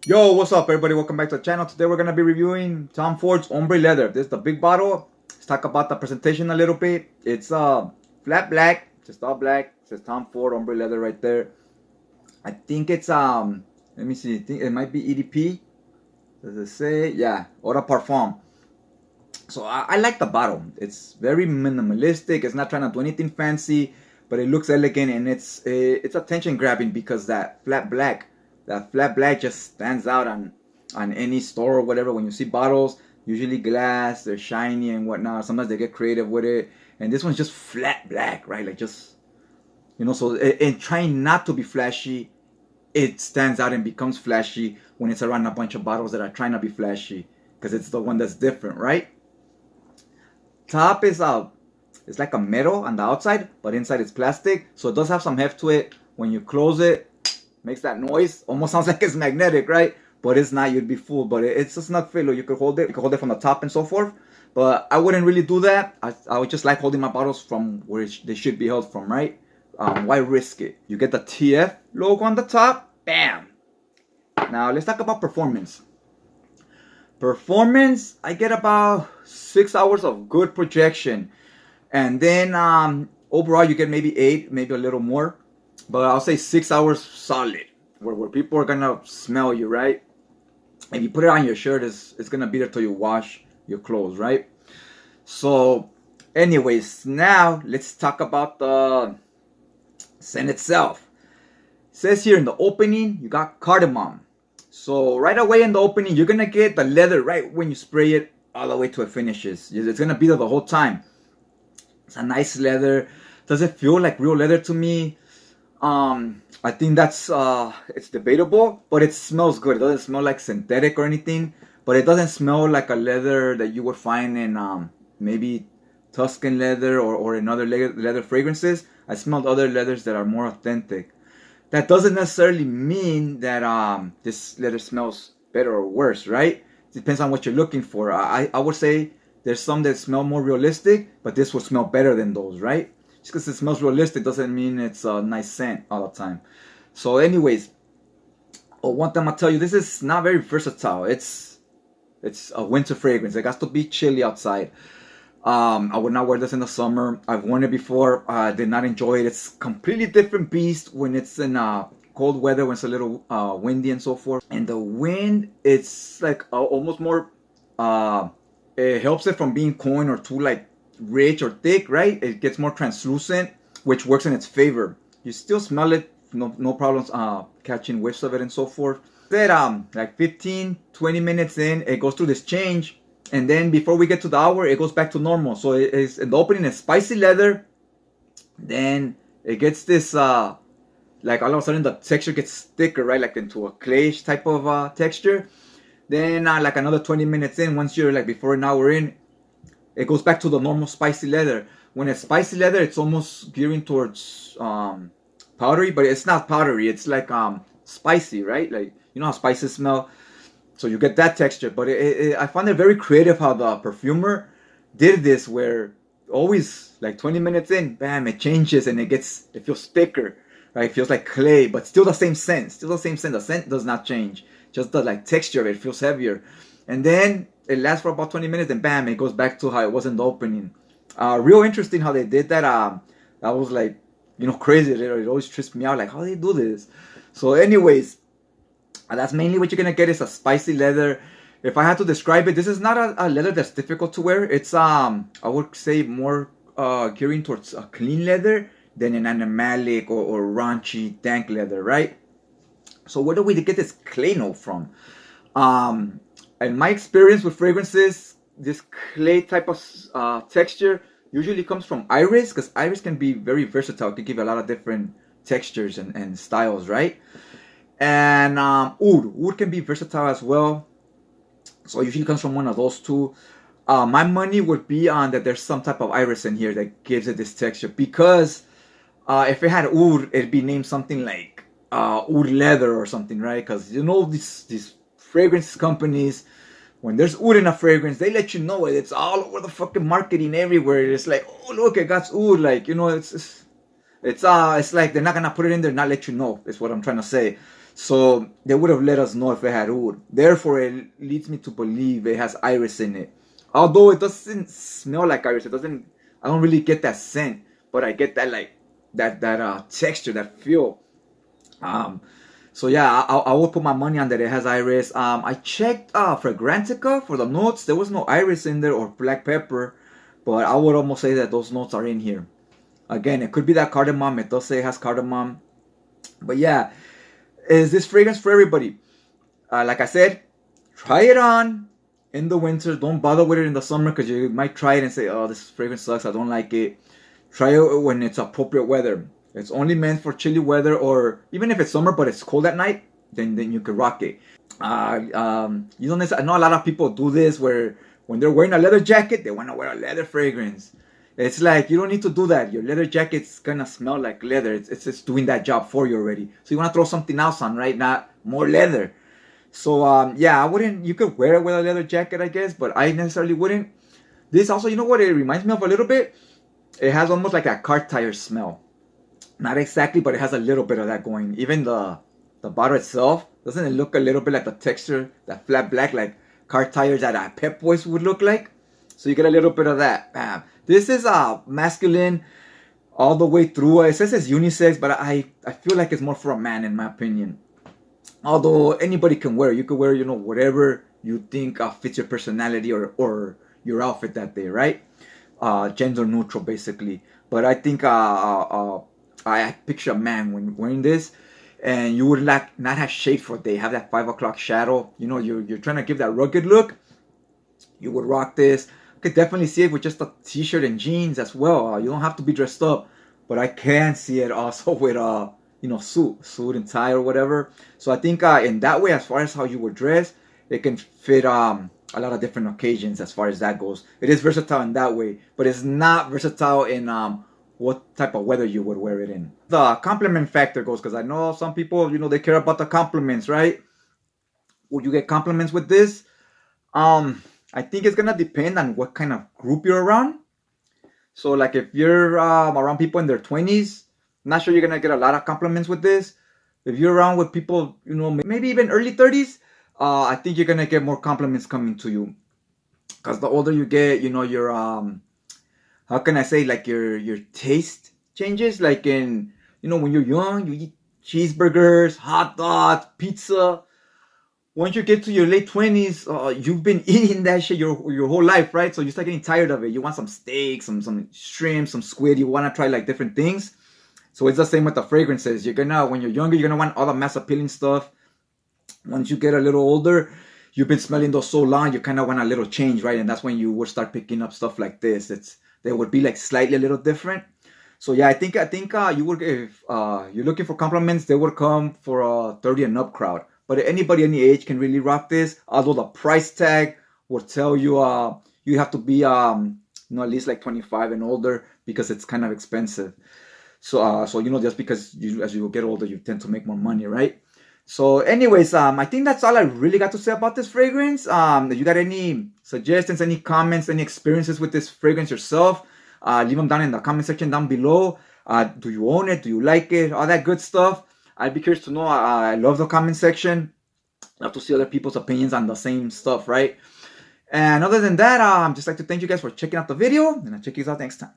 Yo, what's up everybody? Welcome back to the channel. Today we're going to be reviewing Tom Ford's Ombre Leather. This is the big bottle. Let's talk about the presentation a little bit. It's flat black, just all black. It says Tom Ford Ombre Leather right there. I think it's let me see. I think it might be EDP. Does it say? Yeah, Eau de Parfum. So I like the bottle. It's very minimalistic. It's not trying to do anything fancy, but it looks elegant and it's attention grabbing because that flat black just stands out on any store or whatever. When you see bottles, usually glass, they're shiny and whatnot. Sometimes they get creative with it, and this one's just flat black, right? Like just, you know. So and trying not to be flashy, it stands out and becomes flashy when it's around a bunch of bottles that are trying to be flashy, because it's the one that's different, right? Top is it's like a metal on the outside, but inside it's plastic, so it does have some heft to it. When you close it, makes that noise. Almost sounds like it's magnetic, right? But it's not. You'd be fooled. But it's a snug fit. You could hold it. You could hold it from the top and so forth. But I wouldn't really do that. I would just like holding my bottles from where they should be held from, right? Why risk it? You get the TF logo on the top. Bam. Now let's talk about performance. Performance, I get about 6 hours of good projection, and then overall you get maybe 8, maybe a little more, but I'll say 6 hours solid, where people are gonna smell you, right? If you put it on your shirt, it's gonna be there till you wash your clothes, right? So anyways, now let's talk about the scent itself. It says here in the opening you got cardamom. So right away in the opening, you're going to get the leather right when you spray it all the way to it finishes. It's going to be there the whole time. It's a nice leather. Does it feel like real leather to me? I think that's, it's debatable, but it smells good. It doesn't smell like synthetic or anything, but it doesn't smell like a leather that you would find in maybe Tuscan leather or in other leather fragrances. I smelled other leathers that are more authentic. That doesn't necessarily mean that this leather smells better or worse, right? It depends on what you're looking for. I would say there's some that smell more realistic, but this will smell better than those, right? Just because it smells realistic doesn't mean it's a nice scent all the time. So anyways, one thing I'll tell you, this is not very versatile. It's a winter fragrance. It has to be chilly outside. I would not wear this in the summer. I've worn it before. I did not enjoy it. It's completely different beast when it's in cold weather, when it's a little windy and so forth. And the wind, it's like almost more, it helps it from being coin or too like rich or thick, right? It gets more translucent, which works in its favor. You still smell it, no problems catching whiffs of it and so forth. Then like 15-20 minutes in, it goes through this change. And then before we get to the hour, it goes back to normal. So it is in the opening, it's spicy leather. Then it gets this, like all of a sudden the texture gets thicker, right? Like into a clayish type of texture. Then like another 20 minutes in, once you're like before an hour in, it goes back to the normal spicy leather. When it's spicy leather, it's almost gearing towards powdery, but it's not powdery. It's like spicy, right? Like, you know how spices smell? So you get that texture, but I found it very creative how the perfumer did this, where always like 20 minutes in, bam, it changes and it feels thicker, right? It feels like clay, but still the same scent, The scent does not change, just the like texture of it feels heavier. And then it lasts for about 20 minutes, and bam, it goes back to how it was in the opening. Real interesting how they did that. That was like, you know, crazy. It always trips me out, like how they do this. So anyways, that's mainly what you're gonna get is a spicy leather. If I had to describe it, this is not a leather that's difficult to wear. It's I would say more gearing towards a clean leather than an animalic or raunchy dank leather, right? So where do we get this clay note from? In my experience with fragrances, this clay type of texture usually comes from iris, because iris can be very versatile. It can give you a lot of different textures and styles, right? And oud can be versatile as well, so it usually comes from one of those two. My money would be on that there's some type of iris in here that gives it this texture, because if it had oud, it'd be named something like oud leather or something, right? Because you know these fragrance companies, when there's oud in a fragrance, they let you know it. It's all over the fucking marketing everywhere. It's like, oh look, it got oud, like, you know, it's like they're not gonna put it in there and not let you know, is what I'm trying to say. So they would have let us know if it had oud. Therefore, it leads me to believe it has iris in it. Although it doesn't smell like iris, I don't really get that scent, but I get that like that texture, that feel. So yeah, I will put my money on that it has iris. I checked Fragrantica for the notes. There was no iris in there or black pepper, but I would almost say that those notes are in here. Again, it could be that cardamom. It does say it has cardamom. But yeah, is this fragrance for everybody? Like I said, try it on in the winter. Don't bother with it in the summer because you might try it and say, oh, this fragrance sucks. I don't like it. Try it when it's appropriate weather. It's only meant for chilly weather, or even if it's summer but it's cold at night, then you could rock it. You don't necessarily, I know a lot of people do this where when they're wearing a leather jacket, they want to wear a leather fragrance. It's like, you don't need to do that. Your leather jacket's gonna smell like leather. It's just doing that job for you already. So you want to throw something else on, right? Not more leather. So yeah, I wouldn't, you could wear it with a leather jacket, I guess, but I necessarily wouldn't. This also, you know what it reminds me of a little bit? It has almost like a car tire smell. Not exactly, but it has a little bit of that going. Even the bottle itself, doesn't it look a little bit like the texture, that flat black, like car tires that a Pep Boys would look like? So you get a little bit of that. Bam. This is masculine all the way through. It says it's unisex, but I feel like it's more for a man in my opinion. Although anybody can wear it. You could wear, you know, whatever you think fits your personality or your outfit that day, right? Gender neutral basically. But I think I picture a man when wearing this, and you would not have shade for a day. Have that 5 o'clock shadow. You know, you're trying to give that rugged look. You would rock this. I could definitely see it with just a t-shirt and jeans as well. You don't have to be dressed up, but I can see it also with you know, suit and tie or whatever. So I think in that way, as far as how you would dress, it can fit a lot of different occasions as far as that goes. It is versatile in that way, but it's not versatile in what type of weather you would wear it in. The compliment factor goes, because I know some people, you know, they care about the compliments, right? Would you get compliments with this? I think it's gonna depend on what kind of group you're around. So like if you're around people in their 20s, I'm not sure you're gonna get a lot of compliments with this. If you're around with people, you know, maybe even early 30s, I think you're gonna get more compliments coming to you. Because the older you get, you know, your how can I say, like your taste changes. Like in, you know, when you're young, you eat cheeseburgers, hot dogs, pizza. Once you get to your late 20s, you've been eating that shit your whole life, right? So you start getting tired of it. You want some steak, some shrimp, some squid. You want to try like different things. So it's the same with the fragrances. You're gonna, when you're younger, you're gonna want all the mass appealing stuff. Once you get a little older, you've been smelling those so long, you kind of want a little change, right? And that's when you would start picking up stuff like this. They would be like slightly a little different. So yeah, I think you would, if you're looking for compliments, they would come for a 30 and up crowd. But anybody any age can really rock this. Although the price tag will tell you you have to be you know, at least like 25 and older, because it's kind of expensive. So you know, just because as you get older, you tend to make more money, right? So anyways, I think that's all I really got to say about this fragrance. If you got any suggestions, any comments, any experiences with this fragrance yourself, leave them down in the comment section down below. Do you own it? Do you like it? All that good stuff. I'd be curious to know. I love the comment section. I love to see other people's opinions on the same stuff, right? And other than that, I'd just like to thank you guys for checking out the video, and I'll check you out next time.